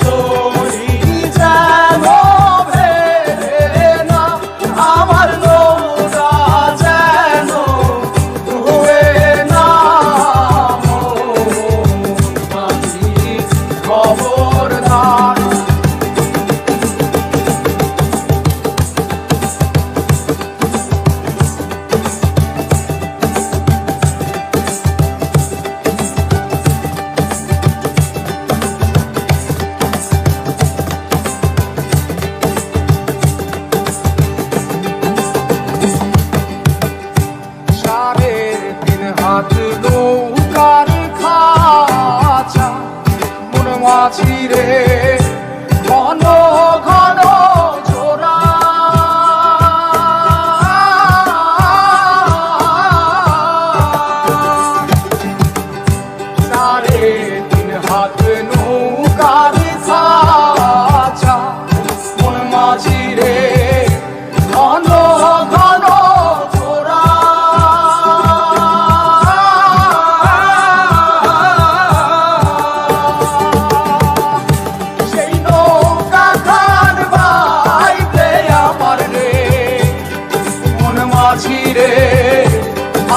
তরি যেন ভেড়ে না, আমার নৌকা যেন ডুবে না। মাঝি খবরদার। হাত নৌকার খাঁচা মন মাঝি রে ঘন ঘন জোড়া। সাড়ে তিন হাত নৌকার খাঁচা মন মাঝি রে ঘন ঘন জোড়া। মাঝিরে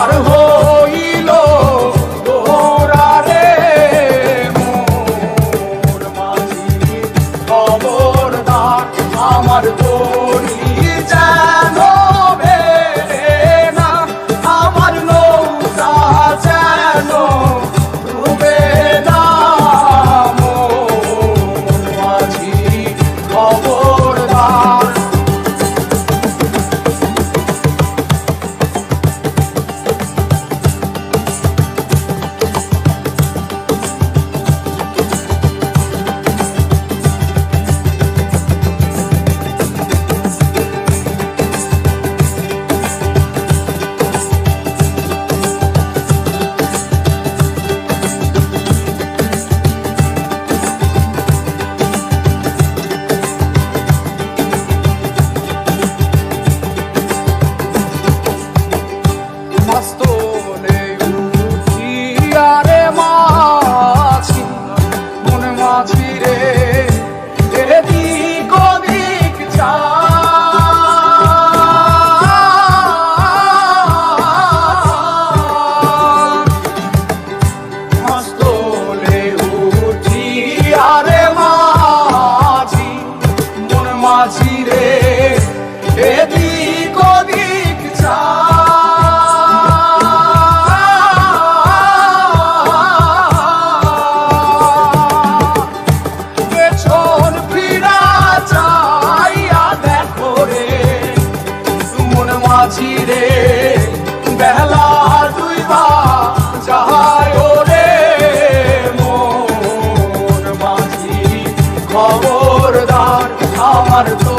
আর হইল তোরা রে মোর মাঝি খবরদার। আমার তরি যেন ভেড়ে না, আমার নৌকা যেন ডুবে না। মোর মাঝি খবরদার। মাস্তলে উঠিয়ারে মাঝি মন মাঝি রে এদিক ওদিক মাস্তলে উঠিয়ারে মাঝি মন মাঝি রে এদিক ওদিক মাঝিরে বেলা দুইবা যায় রে মোর মাঝি খবরদার। আমার তো